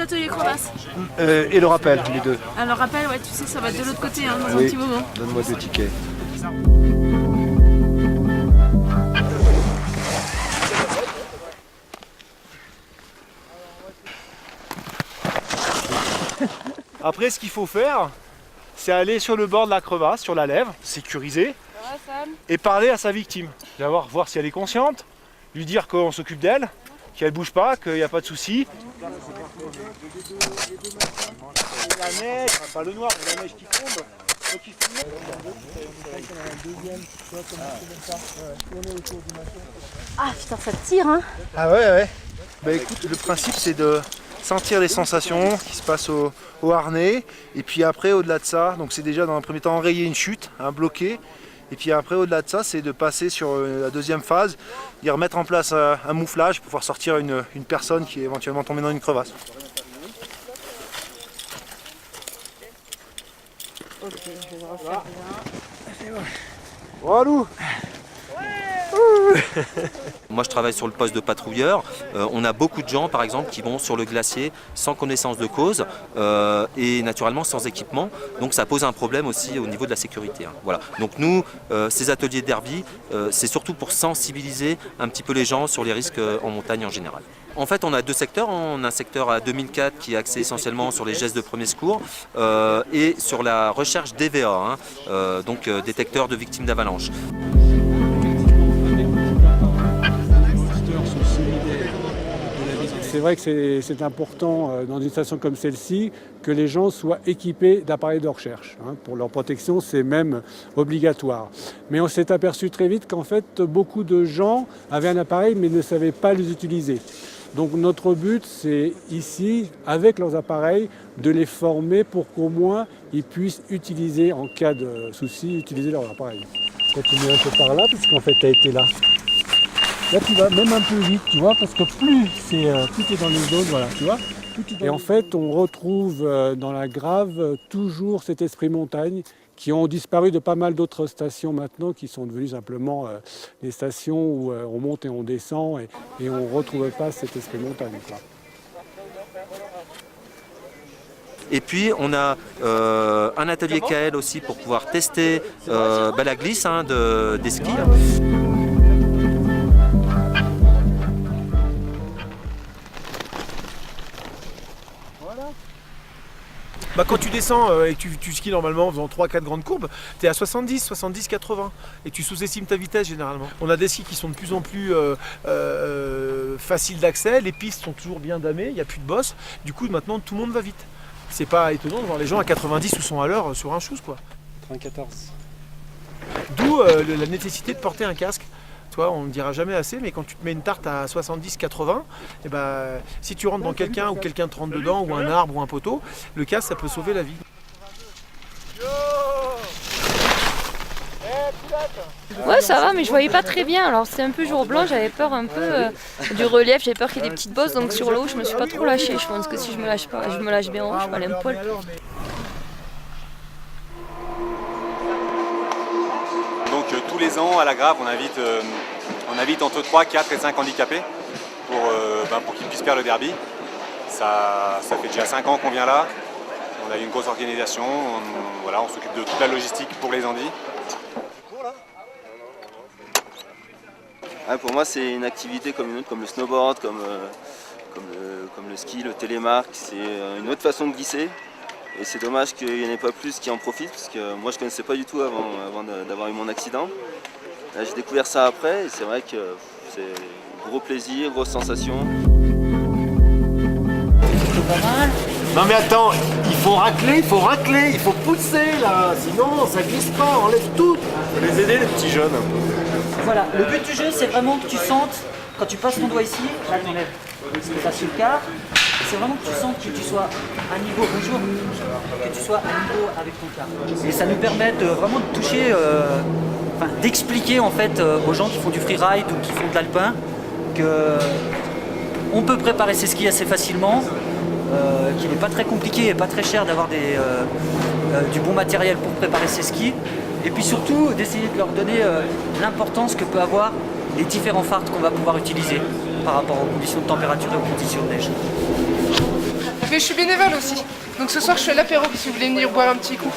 l'atelier crevasse. Et le rappel, les deux. Alors rappel, ouais, tu sais, ça va être de l'autre côté, hein, dans un Oui. petit moment. Donne-moi 2 tickets. Après, ce qu'il faut faire, c'est aller sur le bord de la crevasse, sur la lèvre, sécuriser, et parler à sa victime. Voir si elle est consciente, lui dire qu'on s'occupe d'elle, qu'elle bouge pas, qu'il n'y a pas de souci. La neige, pas le noir, mais la neige qui tombe. Ah putain, ça tire, hein. Ah ouais. Bah écoute, le principe c'est de sentir les sensations qui se passent au harnais, et puis après au-delà de ça, donc c'est déjà dans un premier temps enrayer une chute, bloquer, et puis après au-delà de ça c'est de passer sur la deuxième phase, et remettre en place un mouflage pour pouvoir sortir une personne qui est éventuellement tombée dans une crevasse. Ok, je vais le refaire bien. Walou. Moi je travaille sur le poste de patrouilleur, on a beaucoup de gens par exemple qui vont sur le glacier sans connaissance de cause et naturellement sans équipement, donc ça pose un problème aussi au niveau de la sécurité. Voilà. Donc nous, ces ateliers de derby, c'est surtout pour sensibiliser un petit peu les gens sur les risques en montagne en général. En fait, on a 2 secteurs. On a un secteur à 2004 qui est axé essentiellement sur les gestes de premier secours et sur la recherche d'EVA, donc détecteurs de victimes d'avalanche. C'est vrai que c'est important dans une station comme celle-ci que les gens soient équipés d'appareils de recherche. Pour leur protection, c'est même obligatoire. Mais on s'est aperçu très vite qu'en fait, beaucoup de gens avaient un appareil mais ne savaient pas les utiliser. Donc notre but, c'est ici, avec leurs appareils, de les former pour qu'au moins ils puissent utiliser, en cas de souci, utiliser leur appareil. Continue un peu par là, puisqu'en fait, tu as été là. Là, tu vas même un peu vite, tu vois, parce que plus tout est dans les zones, voilà, tu vois. Et en fait, on retrouve dans la Grave toujours cet esprit montagne qui ont disparu de pas mal d'autres stations maintenant, qui sont devenues simplement des stations où on monte et on descend et on ne retrouve pas cet esprit montagne, quoi. Et puis on a un atelier KL aussi pour pouvoir tester la glisse des skis. Quand tu descends et que tu skis normalement en faisant 3-4 grandes courbes, tu es à 70, 80 et tu sous-estimes ta vitesse généralement. On a des skis qui sont de plus en plus faciles d'accès, les pistes sont toujours bien damées, il n'y a plus de boss, du coup maintenant tout le monde va vite. C'est pas étonnant de voir les gens à 90 ou 100 à l'heure sur un chose quoi. 94. D'où la nécessité de porter un casque. Toi, on ne dira jamais assez, mais quand tu te mets une tarte à 70-80, si tu rentres dans quelqu'un ou quelqu'un te rentre dedans, ou un arbre ou un poteau, le casque ça peut sauver la vie. Ouais, ça va, mais je voyais pas très bien. Alors c'était un peu jour blanc, j'avais peur un peu du relief, j'avais peur qu'il y ait des petites bosses, donc sur l'eau je me suis pas trop lâchée. Je pense que si je me lâche pas, je me lâche bien, je vais aller un poil. Donc tous les ans à la Grave on invite entre 3, 4 et 5 handicapés pour qu'ils puissent faire le derby. Ça fait déjà 5 ans qu'on vient là, on a eu une grosse organisation, on s'occupe de toute la logistique pour les handis. Pour moi c'est une activité comme une autre, comme le snowboard, comme le ski, le télémark, c'est une autre façon de glisser. Et c'est dommage qu'il n'y en ait pas plus qui en profitent, parce que moi je ne connaissais pas du tout avant d'avoir eu mon accident. Là j'ai découvert ça après, et c'est vrai que c'est gros plaisir, grosse sensation. Non mais attends, il faut racler, il faut pousser là, sinon ça glisse pas, enlève tout. Faut les aider les petits jeunes un peu. Voilà, le but du jeu c'est vraiment que tu sentes, quand tu passes ton doigt ici, là tu enlèves sur le quart, c'est vraiment que tu sens que tu sois à niveau, bonjour, que tu sois à niveau avec ton quart. Et ça nous permet de vraiment de toucher, d'expliquer en fait aux gens qui font du freeride ou qui font de l'alpin que on peut préparer ses skis assez facilement, qu'il n'est pas très compliqué et pas très cher d'avoir du bon matériel pour préparer ses skis. Et puis surtout d'essayer de leur donner l'importance que peut avoir les différents fards qu'on va pouvoir utiliser par rapport aux conditions de température et aux conditions de neige. Mais je suis bénévole aussi. Donc ce soir je suis à l'apéro si vous voulez venir boire un petit coup.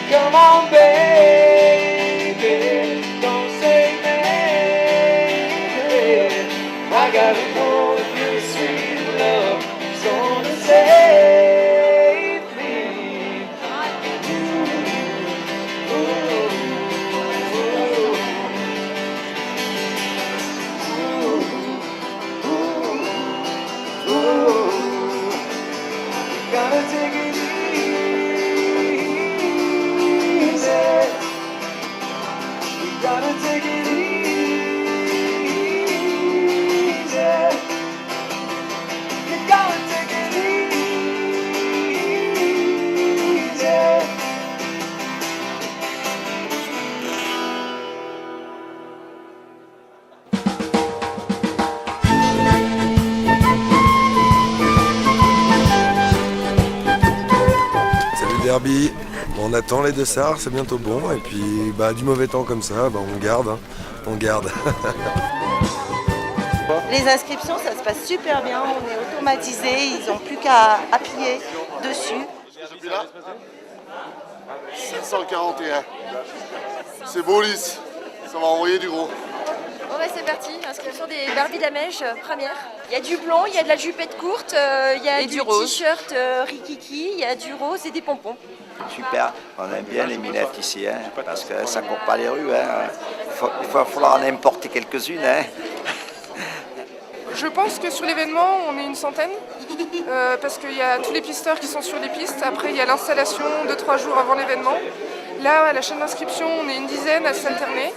Come on, baby, don't say maybe. I gotta know if your sweet love is gonna save me. Gotta take it easy. We gotta take it easy. You gotta take it easy. Derby, on attend les Dessarts, c'est bientôt bon, et puis du mauvais temps comme ça, on garde, on garde. Les inscriptions, ça se passe super bien, on est automatisé, ils n'ont plus qu'à appuyer dessus. Celui-là 741. C'est beau lisse, ça va envoyer du gros. Bon bah c'est parti, inscription des Barbie de la Mèche, première. Il y a du blanc, il y a de la jupette courte, il y a du t-shirt rikiki, il y a du rose et des pompons. Super, on aime bien les minettes ici, parce que ça court pas les rues. Il va falloir en importer quelques-unes. Je pense que sur l'événement on est une centaine, parce qu'il y a tous les pisteurs qui sont sur les pistes, après il y a l'installation 2-3 jours avant l'événement. Là, à la chaîne d'inscription, on est une dizaine à s'alterner.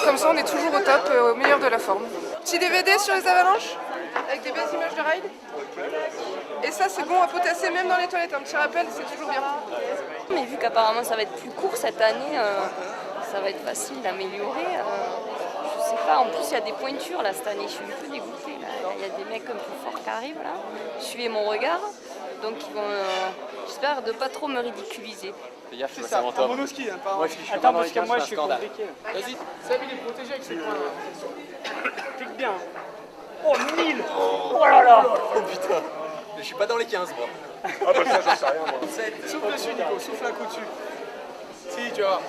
Comme ça, on est toujours au top, au meilleur de la forme. Petit DVD sur les avalanches, avec des belles images de ride. Et ça, c'est bon à potasser même dans les toilettes. Un petit rappel, c'est toujours bien. Mais vu qu'apparemment ça va être plus court cette année, ça va être facile d'améliorer. Je sais pas, en plus il y a des pointures là cette année, je suis un peu dégoûtée. Il y a des mecs un peu forts qui arrivent là. Suivez mon regard. Donc ils vont, j'espère de pas trop me ridiculiser. C'est ça, en monoski, hein, pas en... Attends, parce que moi je suis compliqué. Vas-y, Seb il est protégé avec ses points. Clique bien. Oh, 1000. Oh là là. Oh putain, je suis pas dans les 15 moi. Ah bah ça j'en sais rien moi. Souffle dessus Nico, souffle un coup dessus. Si, tu vois.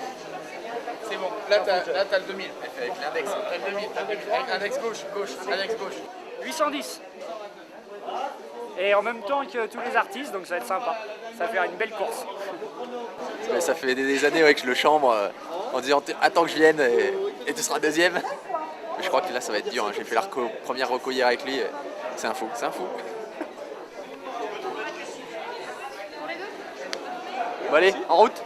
C'est bon, là t'as le 2000. Avec l'index. T'as le 2000, avec index gauche, index gauche. 810. Et en même temps que tous les artistes, donc ça va être sympa. Ça va faire une belle course. Ouais, ça fait des années que je le chambre en disant attends que je vienne et tu seras deuxième. Mais je crois que là ça va être dur, hein. J'ai fait la première reco hier avec lui. C'est un fou, c'est un fou. Bon allez, en route.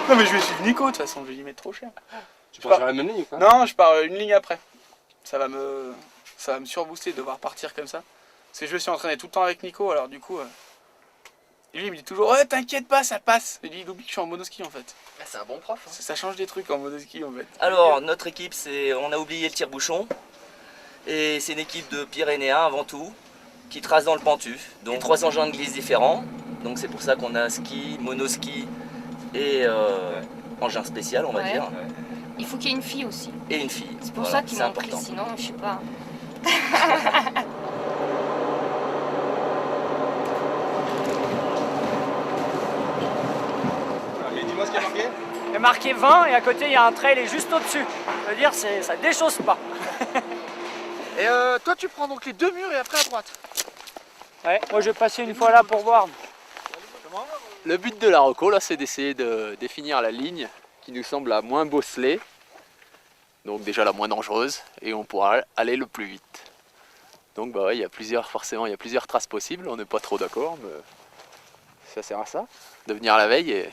Non mais je vais suivre Nico de toute façon, je vais y mettre trop cher. Tu pars sur la même ligne quoi? Non, je pars une ligne après. Ça va me surbooster de devoir partir comme ça. Parce que je me suis entraîné tout le temps avec Nico, alors du coup... Et lui il me dit toujours ouais t'inquiète pas, ça passe. Et lui il oublie que je suis en monoski en fait. C'est un bon prof. Hein. Ça change des trucs en monoski en fait. Alors notre équipe on a oublié le tire-bouchon. Et c'est une équipe de Pyrénéens avant tout, qui trace dans le Pentuf. Donc 3 engins de glisse différents. Donc c'est pour ça qu'on a ski, monoski et engin spécial on va dire. Il faut qu'il y ait une fille aussi. Et une fille. C'est pour ça qu'ils m'ont pris, sinon je sais pas. Mais dis-moi ce qu'il y a marqué. Il y a marqué 20 et à côté il y a un trail et juste au-dessus. Ça veut dire ça déchausse pas. Et toi tu prends donc les deux murs et après à droite. Ouais, moi je vais passer une fois là pour voir. Le but de la reco là c'est d'essayer de définir la ligne qui nous semble la moins bosselée. Donc déjà la moins dangereuse et on pourra aller le plus vite. Donc bah ouais, il y a plusieurs traces possibles, on n'est pas trop d'accord mais ça sert à ça, de venir la veille et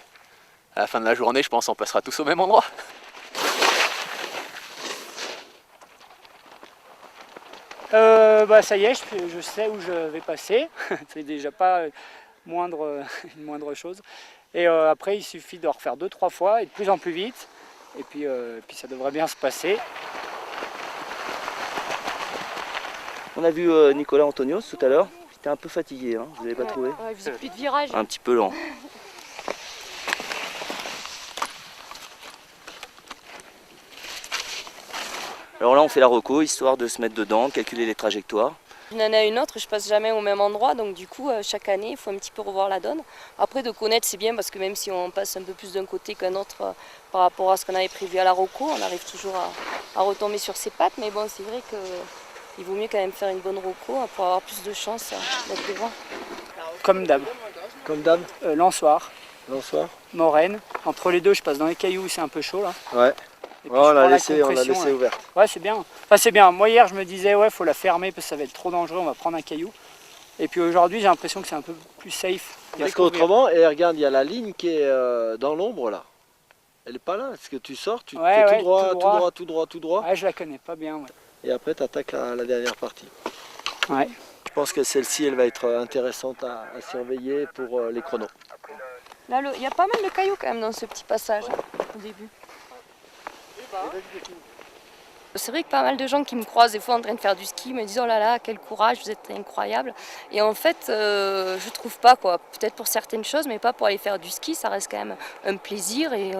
à la fin de la journée je pense on passera tous au même endroit. Ça y est, je sais où je vais passer, c'est déjà pas une moindre chose. Et après il suffit de refaire 2-3 fois et de plus en plus vite. Et puis ça devrait bien se passer. On a vu Nicolas Antonios tout à l'heure, il était un peu fatigué, hein, vous n'avez pas trouvé? Ouais, il faisait plus de virages. Un petit peu lent. Alors là on fait la reco, histoire de se mettre dedans, calculer les trajectoires. D'une année à une autre, je passe jamais au même endroit, donc du coup, chaque année, il faut un petit peu revoir la donne. Après, de connaître, c'est bien, parce que même si on passe un peu plus d'un côté qu'un autre par rapport à ce qu'on avait prévu à la reco, on arrive toujours à retomber sur ses pattes, mais bon, c'est vrai qu'il vaut mieux quand même faire une bonne reco pour avoir plus de chance d'être devant. Comme d'hab. Comme d'hab. Lançoir. Lançoir. Moraine. Entre les deux, je passe dans les cailloux, c'est un peu chaud là. Ouais. Ouais, on l'a laissé ouverte. Ouais, c'est bien. Enfin, c'est bien. Moi, hier, je me disais, ouais, faut la fermer parce que ça va être trop dangereux, on va prendre un caillou. Et puis aujourd'hui, j'ai l'impression que c'est un peu plus safe. Parce qu'autrement, et regarde, il y a la ligne qui est dans l'ombre là. Elle est pas là. Est-ce que tu sors, tu fais tout droit. Ouais, je la connais pas bien. Ouais. Et après, tu attaques la dernière partie. Ouais. Je pense que celle-ci, elle va être intéressante à surveiller pour les chronos. Là, il y a pas mal de cailloux quand même dans ce petit passage au début. C'est vrai que pas mal de gens qui me croisent des fois en train de faire du ski me disent oh là là quel courage, vous êtes incroyable. Et en fait je trouve pas quoi, peut-être pour certaines choses mais pas pour aller faire du ski, ça reste quand même un plaisir et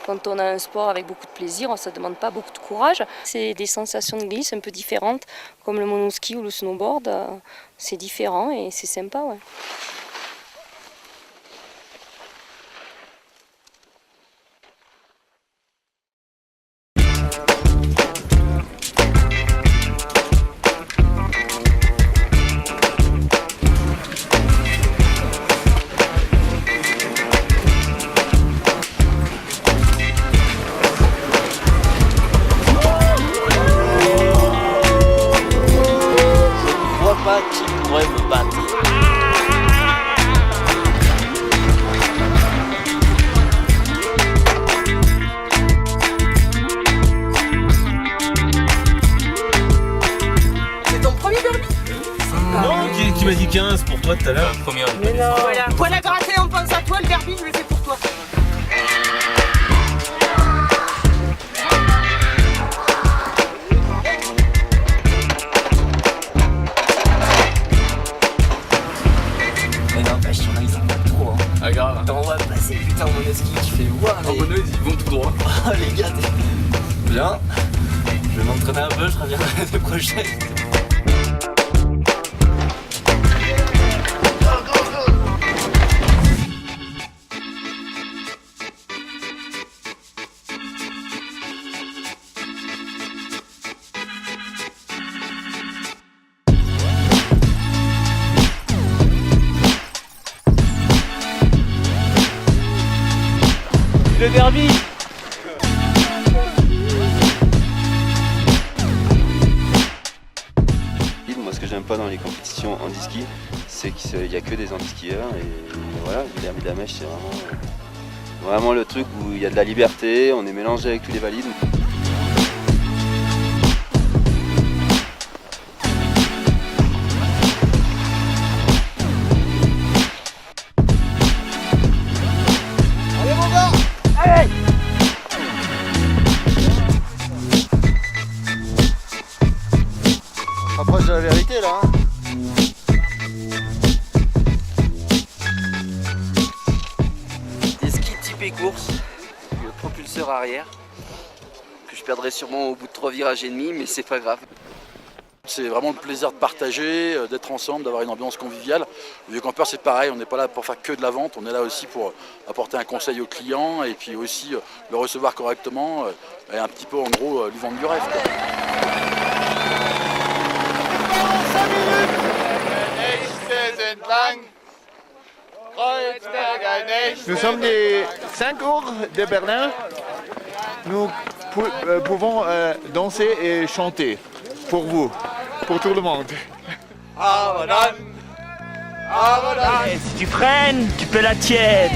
quand on a un sport avec beaucoup de plaisir, ça demande pas beaucoup de courage. C'est des sensations de glisse un peu différentes comme le monoski ou le snowboard, c'est différent et c'est sympa ouais. Qui pourrait me battre. C'est ton premier derby? Non, qui m'a dit 15 pour toi tout à l'heure? Mais non. Voilà. Poil à gratter, on pense à toi, le derby, je le fais pour toi. Ah grave. T'en vas passer putain en monoski, tu fais waouh. En mono ils vont tout droit. Oh les gars, bien. Je vais m'entraîner un peu, je reviendrai l'année prochaine. Le derby. Moi ce que j'aime pas dans les compétitions handi-ski, c'est qu'il n'y a que des handi-skieurs et voilà, le derby de la Mèche c'est vraiment le truc où il y a de la liberté, on est mélangé avec tous les valides. On se rapproche de la vérité là. Des skis typés course, le propulseur arrière, que je perdrai sûrement au bout de 3 virages et demi, mais c'est pas grave. C'est vraiment le plaisir de partager, d'être ensemble, d'avoir une ambiance conviviale. Le Vieux Campeur c'est pareil, on n'est pas là pour faire que de la vente, on est là aussi pour apporter un conseil au client et puis aussi le recevoir correctement et un petit peu en gros lui vendre du rêve. Nous sommes les 5 heures de Berlin. Nous pouvons danser et chanter pour vous, pour tout le monde. Et si tu freines, tu peux la tienne.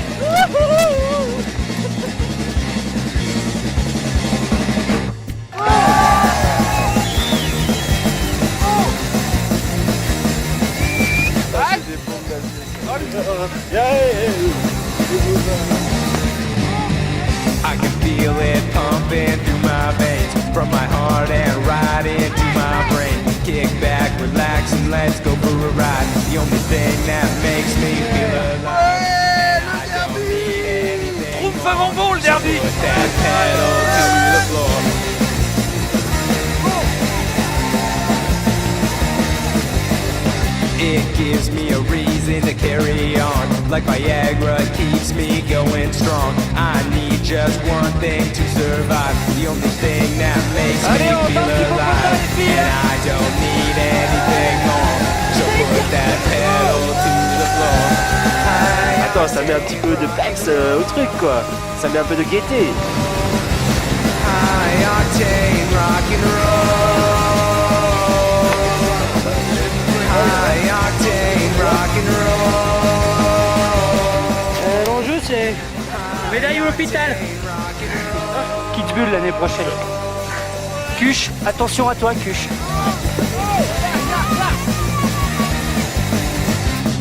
I can feel it pumping through my veins, from my heart and right into my brain. Kick back, relax and let's go for a ride. The only thing that makes me feel alive. I don't need anything. Trouve vraiment bon le derby. Put that pedal to the floor. It gives me a reason to carry on. Like Viagra, it keeps me going strong. I need just one thing to survive. The only thing that makes me feel alive. And I don't need anything more. So put that pedal to the floor. Attends, ça met un petit peu de peps au truc quoi. Ça met un peu de gaieté. High octane rock and roll. High octane rock and roll. L'enjeu c'est médaille au hôpital. Kitzbühel l'année prochaine. Cuche, attention à toi Cuche.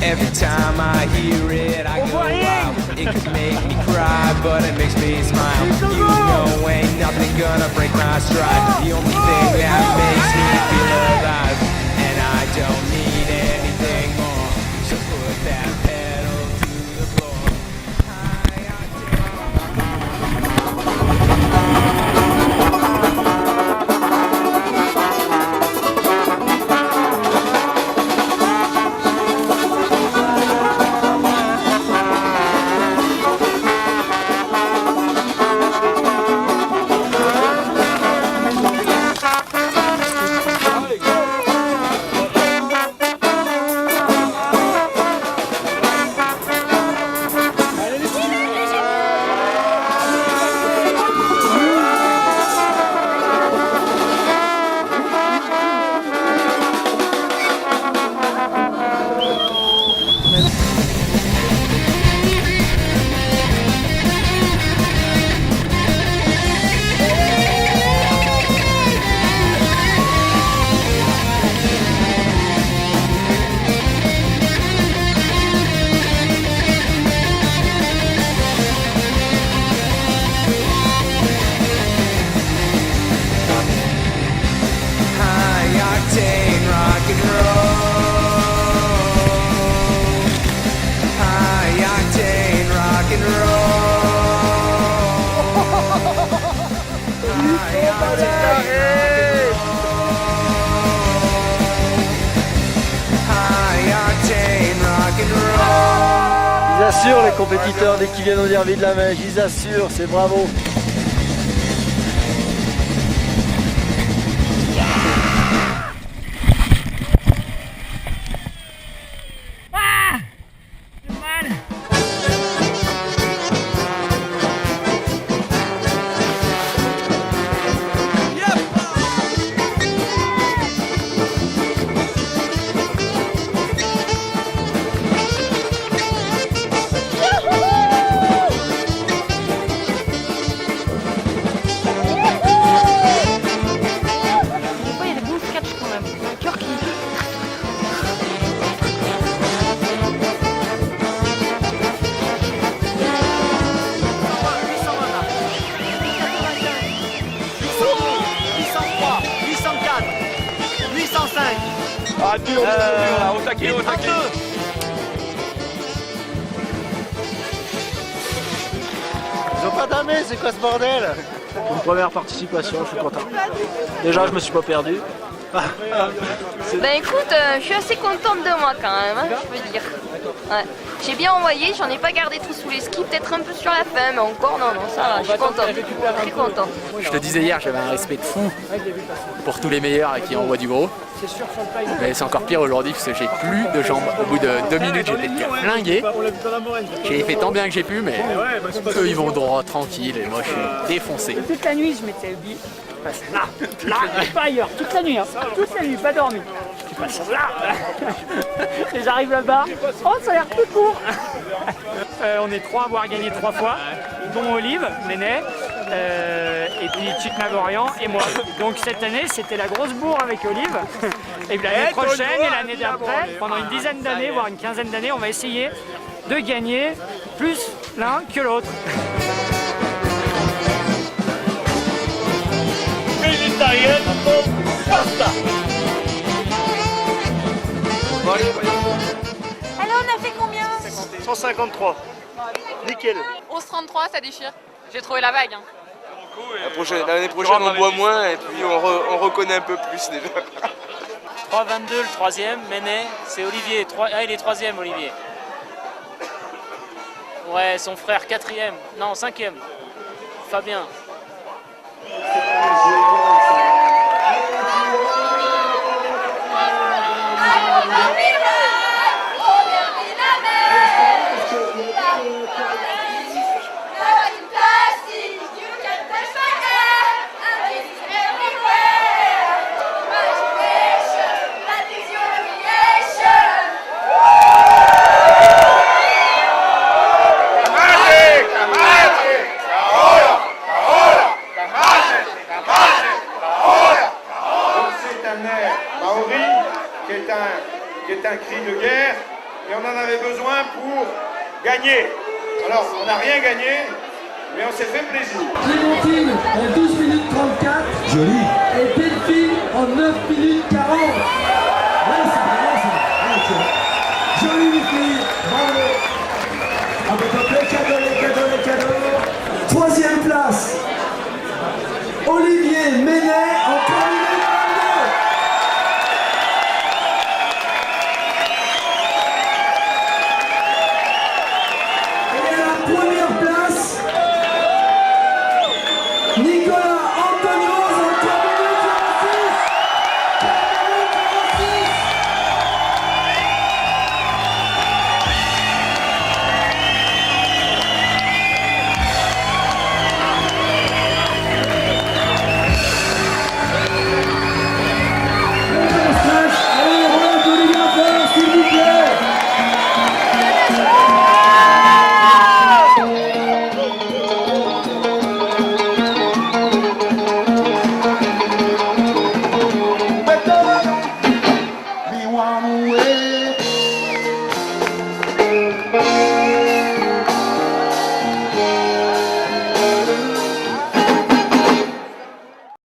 Every time I hear it, I go wild. It could make me cry, but it makes me smile. You know ain't nothing gonna break my stride. The only thing that makes me feel alive. And I don't need anything more. So put that pedal to the floor. Ils assurent les compétiteurs dès qu'ils viennent au derby de la Mèche, ils assurent, c'est bravo. Ah, dur, là, au taquet, au taquet. Ils ont pas damé, c'est quoi ce bordel? Une première participation, je suis content. Déjà, je me suis pas perdu. Ben écoute, je suis assez contente de moi quand même, hein, je veux dire. Ouais. J'ai bien envoyé, j'en ai pas gardé trop sous les skis, peut-être un peu sur la fin, mais encore non, ça va, je suis contente. Très contente. Je te disais hier, j'avais un respect de fou pour tous les meilleurs et qui envoient du gros. Mais c'est encore pire aujourd'hui parce que j'ai plus de jambes. Au bout de 2 minutes, j'étais flingué. J'ai fait tant bien que j'ai pu, mais eux ils vont droit, tranquille, et moi je suis défoncé. Toute la nuit, je m'étais dit, là, pas ailleurs, toute la nuit, hein. Toute la nuit, pas dormi. Tu passes là. Et j'arrive là-bas, oh ça a l'air plus court. On est 3 à avoir gagné 3 fois, dont Olive, Néné, et puis Chick Magorian et moi. Donc cette année, c'était la grosse bourre avec Olive. Et puis l'année prochaine et l'année d'après, pendant une dizaine d'années, voire une quinzaine d'années, on va essayer de gagner plus l'un que l'autre. Alors on a fait combien? 153. Nickel. 11,33, ça déchire. J'ai trouvé la vague. Hein. L'année prochaine on boit moins et puis on reconnaît un peu plus déjà. 3,22 le troisième, Menet, c'est Olivier. Ah, il est troisième, Olivier. Ouais, son frère, quatrième. Non, cinquième. Fabien. Qui est un cri de guerre, et on en avait besoin pour gagner. Alors, on n'a rien gagné, mais on s'est fait plaisir. Clémentine en 12 minutes 34. Joli. Et Delphine en 9 minutes 40. Ouais, c'est vraiment ça. Joli les filles, bravo. Ah bah, les cadeaux. Troisième place, Olivier Menet en 3 minutes. Première